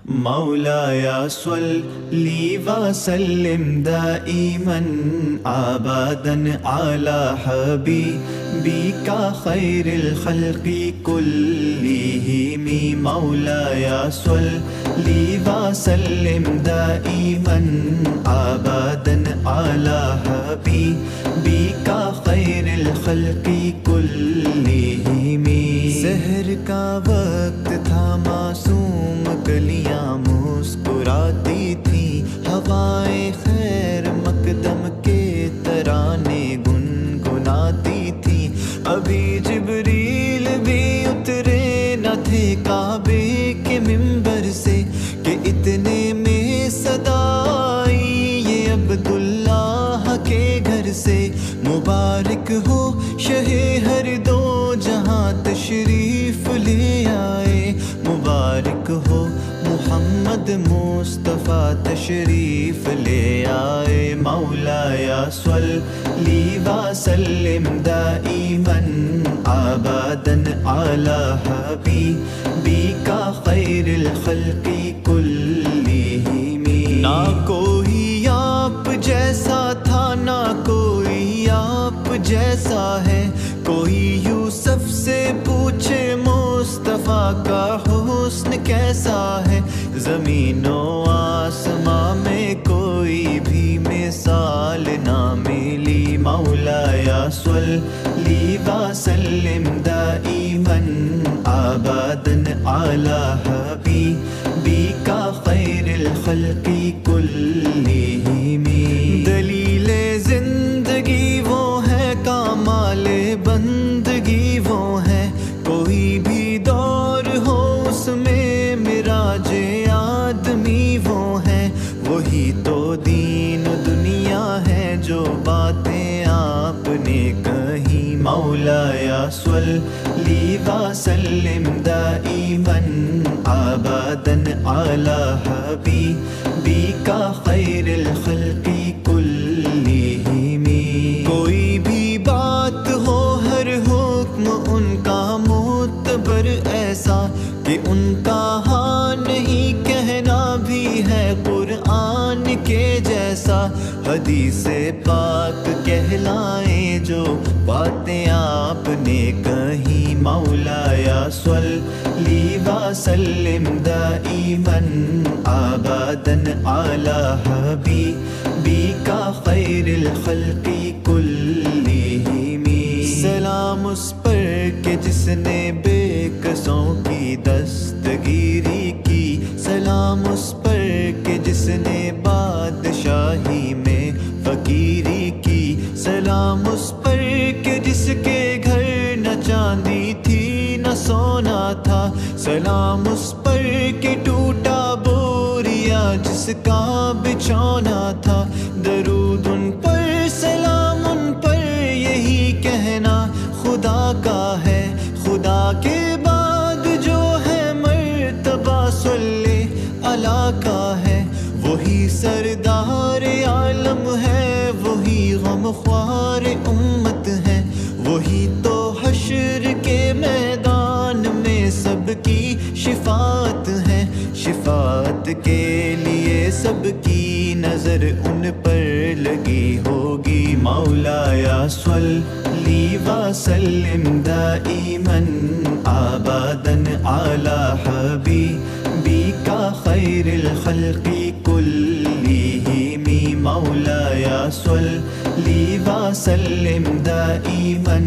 مولایا صلی وسلم دائما ابدا علی حبیبک خیر الخلق کلہم مولایا صلی وسلم دائما ابدا علی حبیبک خیر الخلق کلہم سحر کا وقت تھا معصوم گلیاں مسکراتی تھیں ہوائیں خیر مقدم کے ترانے گنگناتی تھیں ابھی جبریل بھی اترے نہ تھے کعبے کے منبر سے کہ اتنے میں صدا آئی یہ عبداللہ کے گھر سے مبارک ہو شہ ہر دو جہاں تشریف لے آئے مبارک ہو محمد مصطفیٰ تشریف لے آئے مولایا صلی وسلم دائما ابدا علی حبیبک خیر الخلق کلہم نہ کوئی آپ جیسا تھا نہ کوئی آپ جیسا ہے کوئی یوسف سے پوچھے مصطفیٰ کا حسن کیسا ہے زمین و آسماں میں کوئی بھی مثال نہ ملی مولایا صلی وسلم دائما ابدا علی حبیبک خیر الخلق کلہم دلیل زندگی وہ ہے کمال بندگی وہ ہے کوئی بھی دور ہو اس میں معراج آدمی وہ ہے وہی تو دین دنیا ہے جو باتیں آپ نے کہیں مولایا صلی وسلم دائما ابدا علی حبیبک خیر الخلق کلہم کوئی بھی بات ہو ہر حکم ان کا معتبر ایسا کہ ان کا ہاں نہیں کہنا بھی ہے قرآن کے جیسا حدیث پاک کہلائیں جو باتیں آپ نے کہیں مولایا صلی وسلم دائما ابدا علی حبیبک خیر الخلق کلہم سلام اس پر کہ جس نے بے کسوں کی دستگیری کی سلام اس پر کہ جس نے بادشاہی میں فقیری کی سلام اس پر کہ جس کے گھر نہ چاندی تھی نہ سونا تھا سلام اس پر کہ ٹوٹا بوریا جس کا بچھونا تھا درود ان پر سلام ان پر یہی کہنا خدا کا ہے خدا کے بعد جو ہے مرتبہ صلی اللہ کا ہے وہی سردار عالم ہے وہی غمخوار امت ہے وہی تو حشر کے میدان میں سب کی شفاعت ہے شفاعت کے لیے سب کی نظر ان پر لگی ہوگی مولایا صلی وسلم دائما ابدا علی حبیبک خیر الخلق کلہم مولایا صلی وسلم دائما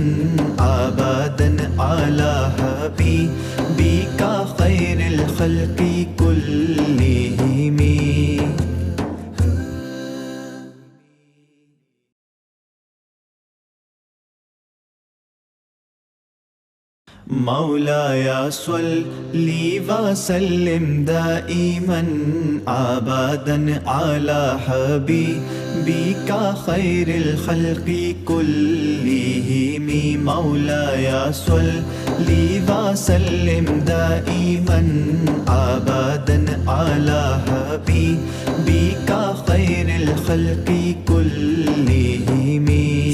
ابدا علی حبیبک خیر الخلق کلہم مولایا صلی وسلم دائما ابدا علی حبیبک خیر الخلق کلہم مولایا صلی وسلم دائما ابدا علی حبیبک خیر الخلق کلہم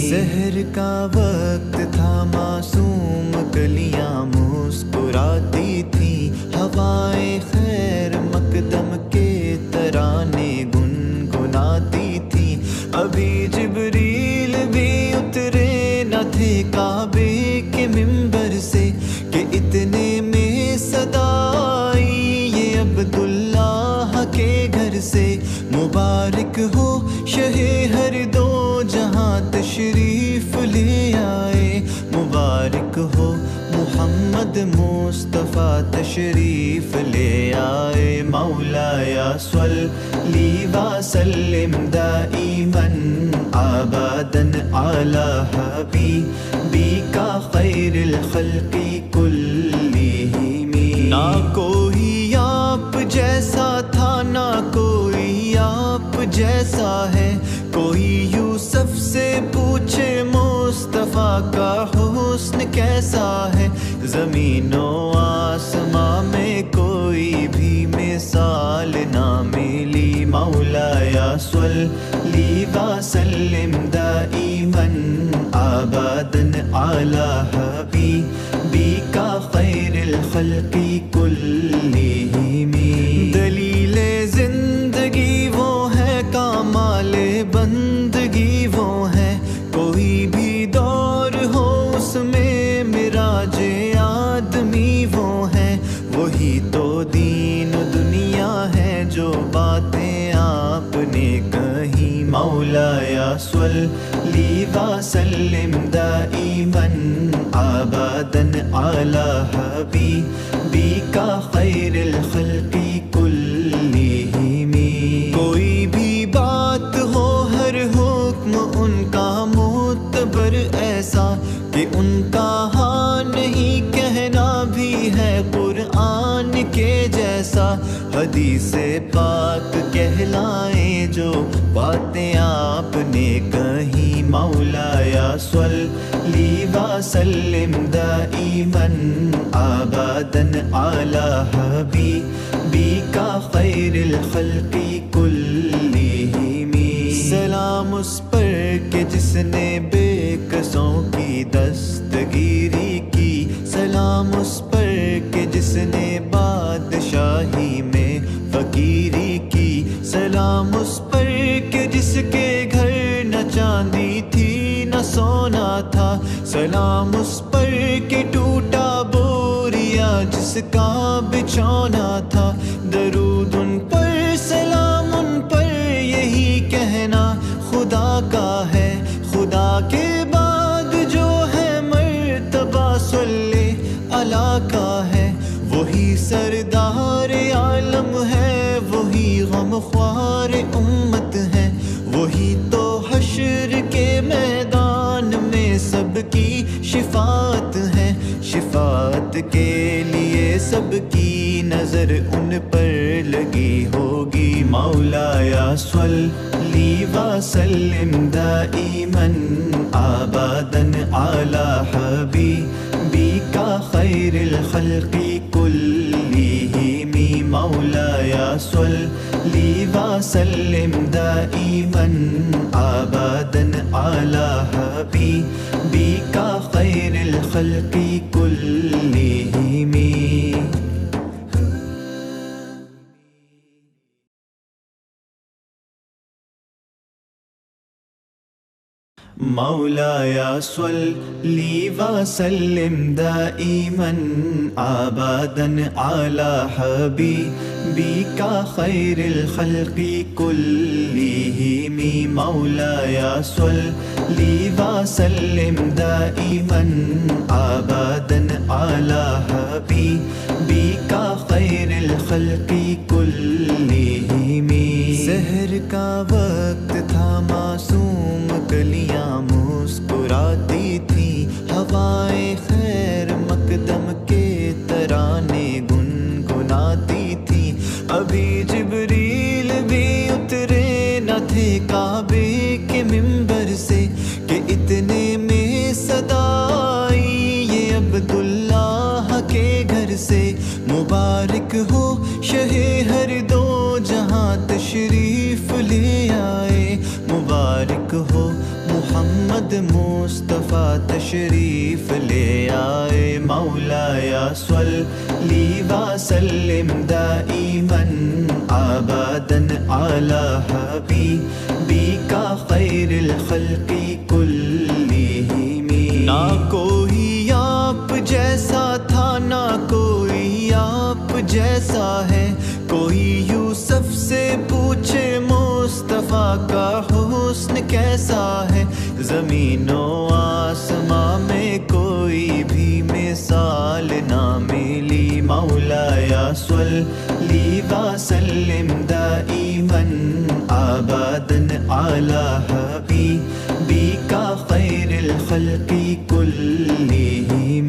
سحر کا وقت تھا معصوم گلیاں مسکراتی تھیں ہوائیں خیر مقدم منبر سے کہ اتنے میں صدا آئی یہ عبداللہ کے گھر سے، مبارک ہو شہ ہر دو جہاں تشریف لے آئے، مبارک ہو محمد مصطفیٰ تشریف لے آئے، مولایا صلی وسلم دائما ابدا علی حبیبک خیر الخلق کلہم۔ نہ کوئی آپ جیسا تھا نہ کوئی آپ جیسا ہے، کوئی یوسف سے پوچھے مصطفیٰ کا حسن کیسا ہے، زمین و آسماں میں کوئی بھی مثال نہ ملی، مولایا صلی وسلم دائما ابدا علی حبیبک خیر الخلق کلہم۔ دلیل زندگی وہ ہے، کمال بندگی وہ ہے، کوئی بھی دور ہو اس میں معراج آدمی وہ ہے، وہی تو دین و دنیا ہے جو باتیں آپ نے کہیں، مولایا صلی وسلم دائما ابدا علی حبیبک خیر الخلق کلہم۔ کوئی بھی بات ہو ہر حکم ان کا معتبر ایسا کہ ان کا ہاں نہیں کہنا بھی ہے قرآن کے جیسا، حدیث پاک کہلائیں جو باتیں آپ نے کہیں، مولایا صلی وسلم دائما ابدا علی حبیبک خیر الخلق کلہم۔ سلام اس پر کہ جس نے بے کسوں کی دستگیری کی، سلام اس پر کہ جس نے بادشاہی میں فقیری کی، سلام اس پر کہ جس کے گھر نہ چاندی تھی نہ سونا تھا، سلام اس پر کہ ٹوٹا بوریا جس کا بچھونا تھا، درود ان پر سلام ان پر یہی کہنا خدا کا ہے، خدا کے بعد جو ہے مرتبہ صلی اللہ کا ہے، وہی سردار عالم ہے، وہی غم خوار امت ہے، وہی تو حشر کے میدان میں سب کی شفاعت ہے، شفاعت کے لیے سب کی نظر ان پر لگی ہوگی، مولایا صلی وسلم دائما ابدا علی حبیبک خیر الخلق کلہم، مولایا صلی وسلم دائما ابدا علی حبیبک خیر الخلق کلہم۔ مولایا صلی وسلم دائما ابدا علی حبیبک خیر الخلق کلہم، مولایا صلی وسلم دائما ابدا علی حبیبک خیر الخلق کلہم۔ سحر کا وقت تھا معصوم کلیاں مسکراتی تھی، ہوائیں خیر مقدم کے ترانے گنگناتی تھی، ابھی جبریل بھی اترے نہ تھے کعبے کے منبر سے کہ اتنے میں صدا آئی یہ عبداللہ کے گھر سے، مبارک ہو شہ ہر دو جہاں تشریف لے آئے، مبارک ہو محمد مصطفیٰ تشریف لے آئے، مولایا صلی وسلم دائما ابدا علی حبیبک خیر الخلق کلہم۔ نہ کوئی آپ جیسا ہے، کوئی یوسف سے پوچھے مصطفیٰ کا حسن کیسا ہے، زمین و آسماں میں کوئی بھی مثال نہ ملی، مولایا صلی وسلم دائما ابدا علی حبیبک خیر الخلق کلہم،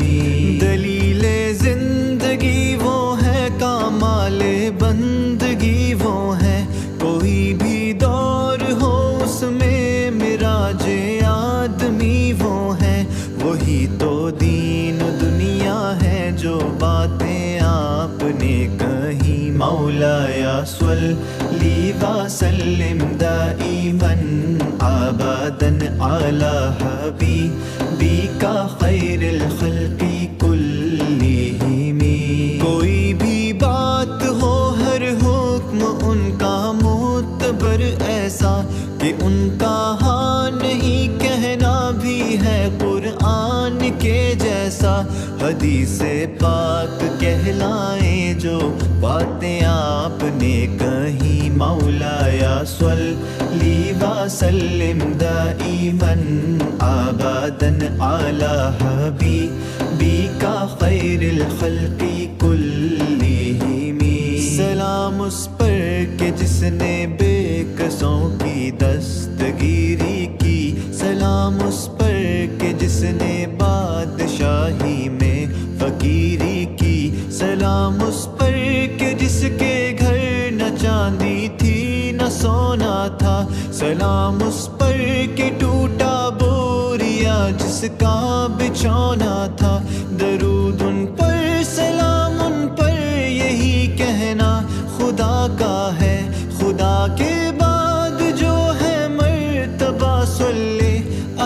دلیل زندگی وہ ہے، کمال بندگی وہ ہے، کوئی بھی دور ہو اس میں معراج آدمی وہ ہے، وہی تو دین دنیا ہے جو باتیں آپ نے کہیں، مولایا صلی وسلم دائما ابدا علی حبیبک خیر الخلق کلہم، کوئی بھی بات ہو ہر حکم ان کا معتبر ایسا کہ ان کا ہاں نہیں کہنا بھی ہے قرآن کے جیسا، حدیث پاک کہلائیں جو باتیں آپ نے کہیں، مولایا صلی وسلم دائما ابدا علی حبیبک خیر الخلق کلہم، سلام اس پر کہ جس نے بے کسوں کی دستگیری کی، سلام اس پر کہ جس نے بادشاہی میں فقیری کی، سلام اس پر کہ جس کے گھر نہ چاندی تھی نہ سونا تھا، سلام اس پر کہ ٹوٹا بوریا جس کا بچھونا تھا، درود ان پر سلام ان پر یہی کہنا خدا کا ہے، خدا کے بعد جو ہے مرتبہ صلی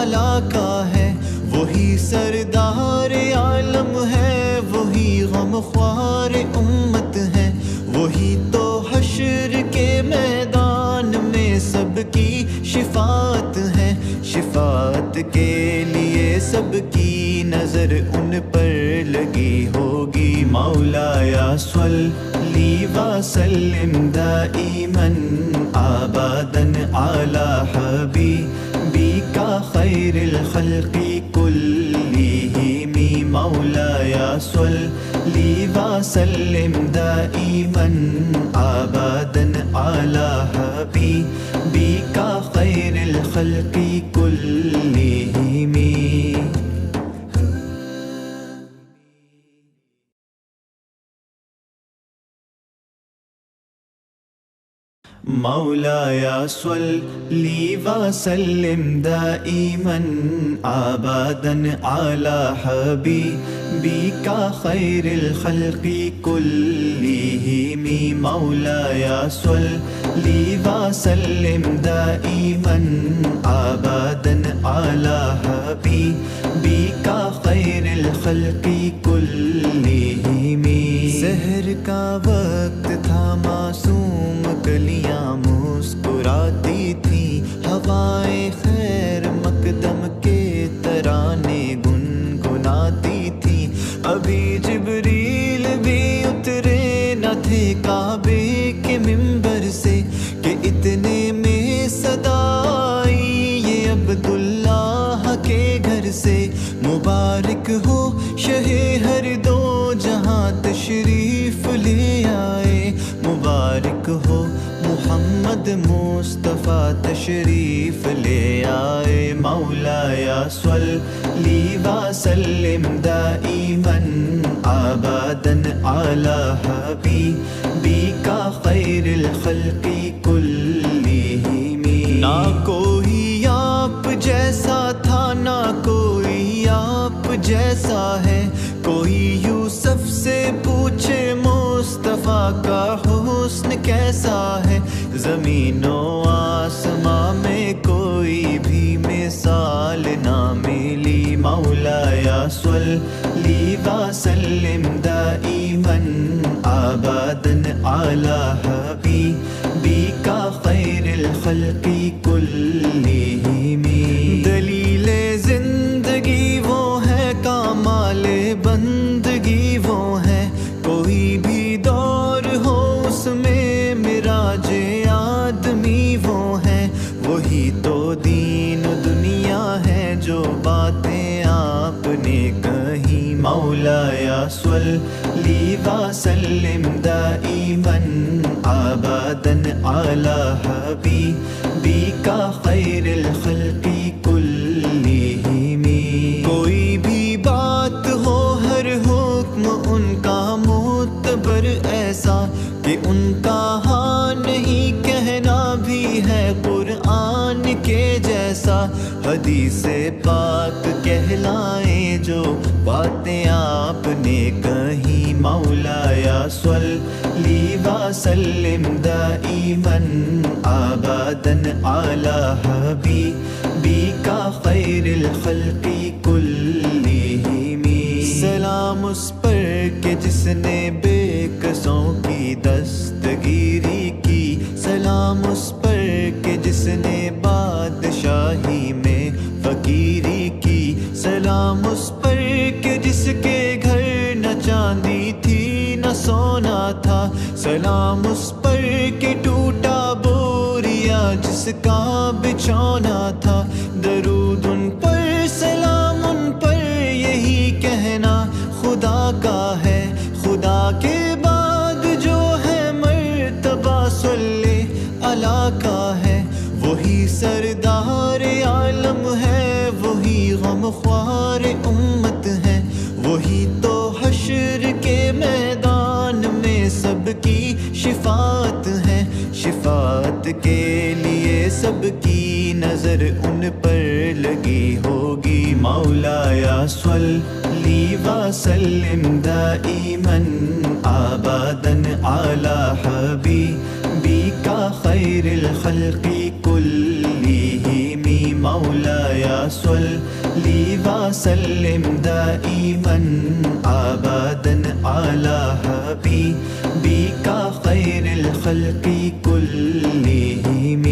اللہ کا ہے، وہی سردار عالم ہے، وہی غمخوار امت ہے، وہی تو حشر کے میدان میں سب کی شفاعت ہے، شفاعت کے لیے سب کی نظر ان پر لگی ہوگی، مولایا صلی وسلم دائما ابدا علی حبیبک خیر الخلق کلہم، مولایا صلی وسلم دائما ابدا علی حبیبک خیر الخلق کلہم۔ مولایا صلی وسلم دائما ابدا علی حبیبک خیر الخلق کلہم، مولایا صلی وسلم دائما ابدا علی حبیبک خیر الخلق کلہم، سحر کا وقت تھا معصوم کلیاں مسکراتی تھیں، ہوائیں خیر مقدم کے ترانے گنگناتی تھیں، ابھی جبریل بھی اترے نہ تھے کعبے کے منبر سے کہ اتنے میں صدا آئی یہ عبداللہ کے گھر سے، مبارک ہو شہ ہر دو جہاں تشریف لے آئے، مبارک ہو محمد مصطفیٰ تشریف لے آئے، مولایا صلی وسلم دائما ابدا علی حبیبک خیر الخلق کلہم، نہ کوئی آپ جیسا تھا نہ کوئی آپ جیسا ہے، کوئی یوسف سے پوچھے مصطفیٰ کا حسن کیسا ہے، زمین و آسماں میں کوئی بھی مثال نہ ملی، مولایا صلی وسلم دائما ابدا علی حبیبک خیر الخلق کلہم، دلیل زندگی وہ ہے، کمال بندگی وہ ہے، کوئی بھی دور مولاي صل وسلم دائما ابدا على حبيبك خير الخلق كلهم. کوئی بھی بات ہو ہر حکم ان کا معتبر ایسا کہ ان کا ہاں نہیں کہنا بھی ہے قرآن کے جیسا. حدیث پاک کہلائیں جو باتیں آپ نے کہیں. مولاي صل وسلم دائما ابدا على حبيبك خير الخلق كلهم. سلام اس پر کہ جس نے بے کسوں کی دستگیری کی. سلام اس پر کہ جس نے بادشاہی میں فقیری کی. سلام اس پر کہ جس کے گھر نہ چاندی تھی نہ سونا تھا. سلام اس پر کہ ٹوٹا بوریا جس کا بچھونا تھا. درود ان پر سلام ان پر یہی کہنا خدا کا ہے. خدا کے بعد جو ہے مرتبہ صلی اللہ کا ہے. وہی سردار عالم ہے وہی غمخوار امت ہے. وہی تو حشر کے میدان میں سب کی شفاعت ہے. شفاعت کے لیے سب کی نظر ان پر لگی ہوگی. مولاي صل وسلم دائما ابدا على حبيبك خير الخلق كلهم. مولاي صل وسلم دائما ابدا على حبيبك خير الخلق كلهم.